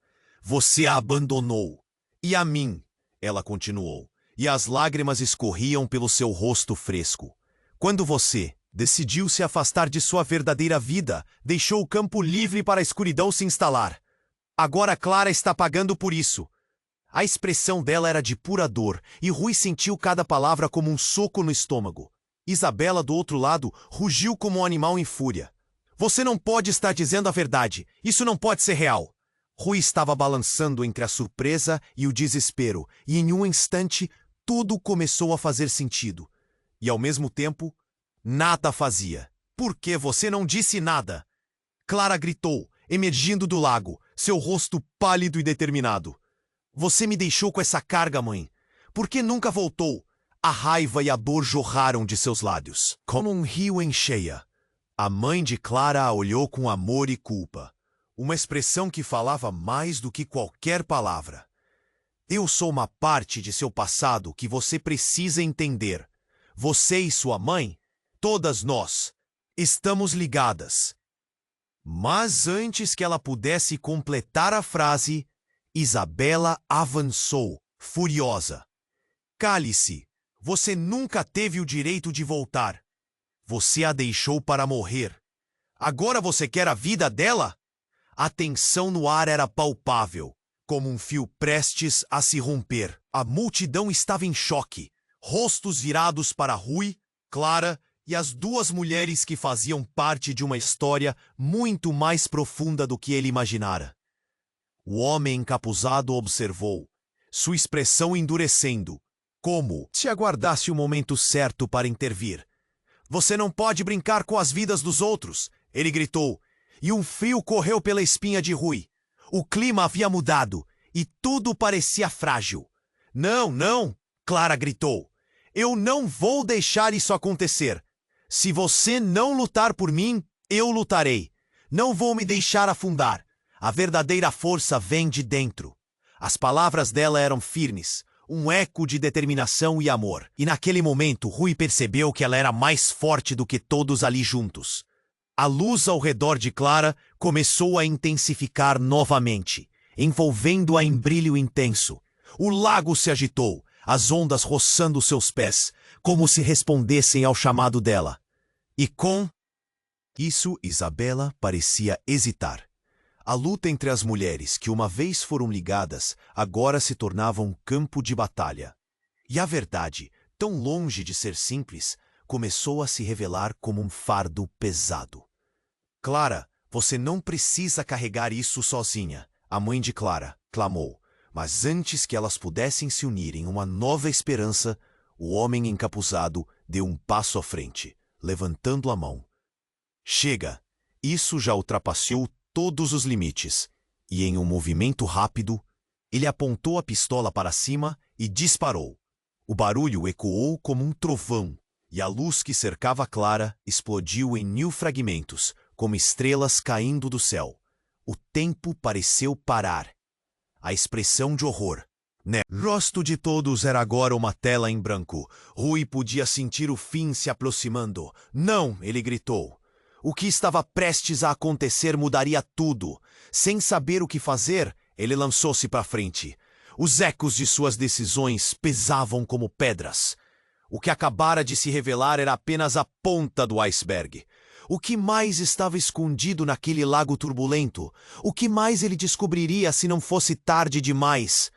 Você a abandonou. E a mim, ela continuou, e as lágrimas escorriam pelo seu rosto fresco. Quando você decidiu se afastar de sua verdadeira vida, deixou o campo livre para a escuridão se instalar. Agora Clara está pagando por isso. A expressão dela era de pura dor, e Rui sentiu cada palavra como um soco no estômago. Isabela, do outro lado, rugiu como um animal em fúria. Você não pode estar dizendo a verdade. Isso não pode ser real. Rui estava balançando entre a surpresa e o desespero, e em um instante tudo começou a fazer sentido. E ao mesmo tempo, nada fazia. Por que você não disse nada? Clara gritou, emergindo do lago, seu rosto pálido e determinado. Você me deixou com essa carga, mãe. Por que nunca voltou? A raiva e a dor jorraram de seus lábios, como um rio em cheia. A mãe de Clara a olhou com amor e culpa. Uma expressão que falava mais do que qualquer palavra. Eu sou uma parte de seu passado que você precisa entender. Você e sua mãe, todas nós, estamos ligadas. Mas antes que ela pudesse completar a frase, Isabela avançou, furiosa. Cale-se! Você nunca teve o direito de voltar. Você a deixou para morrer. Agora você quer a vida dela? A tensão no ar era palpável, como um fio prestes a se romper. A multidão estava em choque, rostos virados para Rui, Clara e as duas mulheres que faziam parte de uma história muito mais profunda do que ele imaginara. O homem encapuzado observou, sua expressão endurecendo, como se aguardasse o momento certo para intervir. Você não pode brincar com as vidas dos outros, ele gritou, e um frio correu pela espinha de Rui. O clima havia mudado, e tudo parecia frágil. Não, não, Clara gritou. Eu não vou deixar isso acontecer. Se você não lutar por mim, eu lutarei. Não vou me deixar afundar. A verdadeira força vem de dentro. As palavras dela eram firmes, um eco de determinação e amor. E naquele momento, Rui percebeu que ela era mais forte do que todos ali juntos. A luz ao redor de Clara começou a intensificar novamente, envolvendo-a em brilho intenso. O lago se agitou, as ondas roçando seus pés, como se respondessem ao chamado dela. E com isso, Isabela parecia hesitar. A luta entre as mulheres, que uma vez foram ligadas, agora se tornava um campo de batalha. E a verdade, tão longe de ser simples, começou a se revelar como um fardo pesado. Clara, você não precisa carregar isso sozinha, a mãe de Clara clamou. Mas antes que elas pudessem se unir em uma nova esperança, o homem encapuzado deu um passo à frente, levantando a mão. Chega! Isso já ultrapassou todos os limites, e em um movimento rápido, ele apontou a pistola para cima e disparou. O barulho ecoou como um trovão, e a luz que cercava Clara explodiu em mil fragmentos, como estrelas caindo do céu. O tempo pareceu parar. A expressão de horror. O rosto de todos era agora uma tela em branco. Rui podia sentir o fim se aproximando. Não, ele gritou. O que estava prestes a acontecer mudaria tudo. Sem saber o que fazer, ele lançou-se para frente. Os ecos de suas decisões pesavam como pedras. O que acabara de se revelar era apenas a ponta do iceberg. O que mais estava escondido naquele lago turbulento? O que mais ele descobriria se não fosse tarde demais?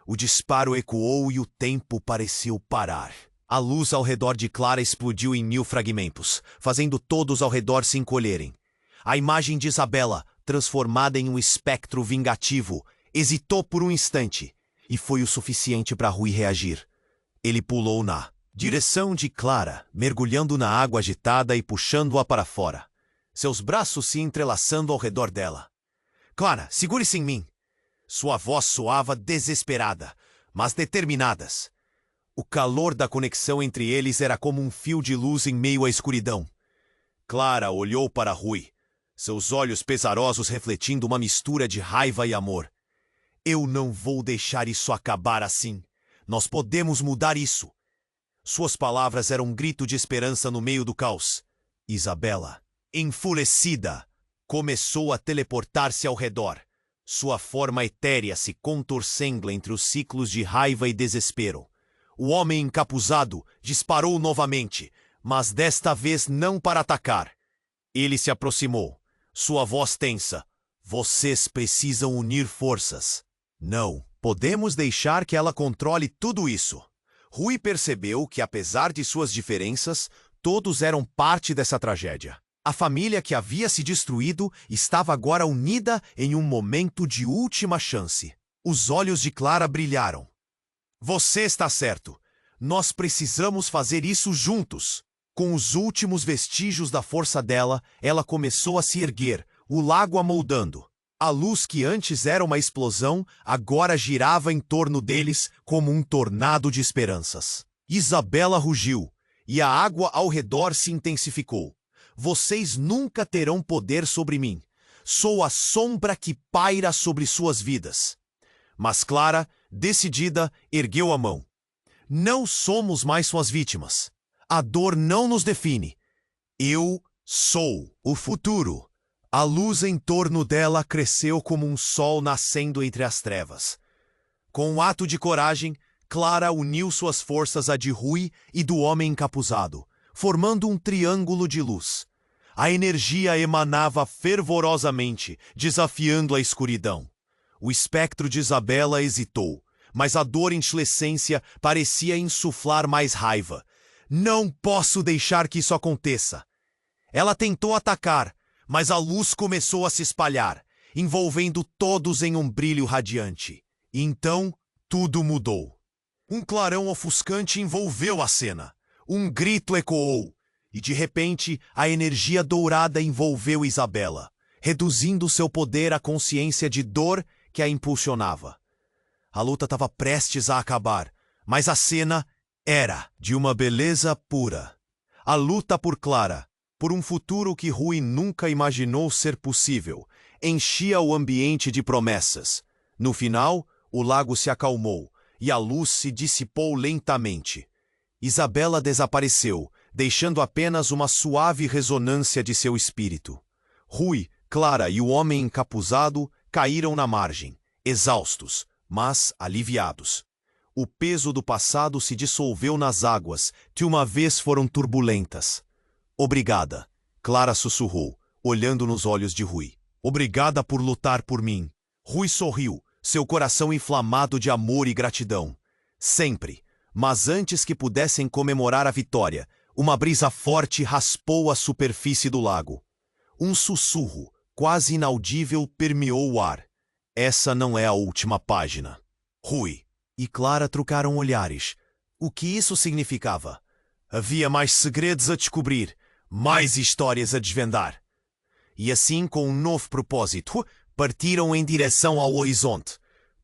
O disparo ecoou e o tempo pareceu parar. A luz ao redor de Clara explodiu em mil fragmentos, fazendo todos ao redor se encolherem. A imagem de Isabela, transformada em um espectro vingativo, hesitou por um instante, e foi o suficiente para Rui reagir. Ele pulou na direção de Clara, mergulhando na água agitada e puxando-a para fora, seus braços se entrelaçando ao redor dela. Clara, segure-se em mim! Sua voz soava desesperada, mas determinadas. O calor da conexão entre eles era como um fio de luz em meio à escuridão. Clara olhou para Rui, seus olhos pesarosos refletindo uma mistura de raiva e amor. Eu não vou deixar isso acabar assim. Nós podemos mudar isso. Suas palavras eram um grito de esperança no meio do caos. Isabela, enfurecida, começou a teleportar-se ao redor, sua forma etérea se contorcendo entre os ciclos de raiva e desespero. O homem encapuzado disparou novamente, mas desta vez não para atacar. Ele se aproximou, sua voz tensa. Vocês precisam unir forças. Não podemos deixar que ela controle tudo isso. Rui percebeu que, apesar de suas diferenças, todos eram parte dessa tragédia. A família que havia se destruído estava agora unida em um momento de última chance. Os olhos de Clara brilharam. Você está certo. Nós precisamos fazer isso juntos. Com os últimos vestígios da força dela, ela começou a se erguer, o lago amoldando. A luz que antes era uma explosão, agora girava em torno deles como um tornado de esperanças. Isabela rugiu, e a água ao redor se intensificou. Vocês nunca terão poder sobre mim. Sou a sombra que paira sobre suas vidas. Mas Clara, decidida, ergueu a mão. Não somos mais suas vítimas. A dor não nos define. Eu sou o futuro. A luz em torno dela cresceu como um sol nascendo entre as trevas. Com um ato de coragem, Clara uniu suas forças à de Rui e do homem encapuzado, formando um triângulo de luz. A energia emanava fervorosamente, desafiando a escuridão. O espectro de Isabela hesitou, mas a dor em essência parecia insuflar mais raiva. Não posso deixar que isso aconteça. Ela tentou atacar, mas a luz começou a se espalhar, envolvendo todos em um brilho radiante. E então, tudo mudou. Um clarão ofuscante envolveu a cena. Um grito ecoou, e de repente a energia dourada envolveu Isabela, reduzindo seu poder à consciência de dor que a impulsionava. A luta estava prestes a acabar, mas a cena era de uma beleza pura. A luta por Clara, por um futuro que Rui nunca imaginou ser possível, enchia o ambiente de promessas. No final, o lago se acalmou e a luz se dissipou lentamente. Isabela desapareceu, deixando apenas uma suave ressonância de seu espírito. Rui, Clara e o homem encapuzado caíram na margem, exaustos, mas aliviados. O peso do passado se dissolveu nas águas, que uma vez foram turbulentas. Obrigada, Clara sussurrou, olhando nos olhos de Rui. Obrigada por lutar por mim. Rui sorriu, seu coração inflamado de amor e gratidão. Sempre. Mas antes que pudessem comemorar a vitória, uma brisa forte raspou a superfície do lago. Um sussurro, quase inaudível, permeou o ar. Essa não é a última página. Rui e Clara trocaram olhares. O que isso significava? Havia mais segredos a descobrir, mais histórias a desvendar. E assim, com um novo propósito, partiram em direção ao horizonte,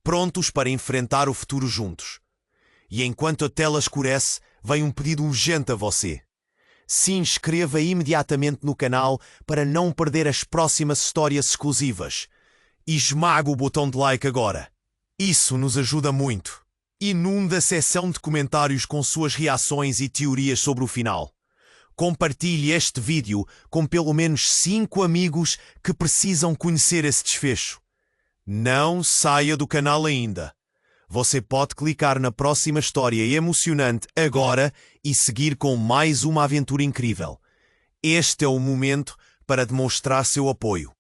prontos para enfrentar o futuro juntos. E enquanto a tela escurece, vem um pedido urgente a você. Se inscreva imediatamente no canal para não perder as próximas histórias exclusivas. E esmaga o botão de like agora. Isso nos ajuda muito. Inunda a seção de comentários com suas reações e teorias sobre o final. Compartilhe este vídeo com pelo menos 5 amigos que precisam conhecer esse desfecho. Não saia do canal ainda. Você pode clicar na próxima história emocionante agora e seguir com mais uma aventura incrível. Este é o momento para demonstrar seu apoio.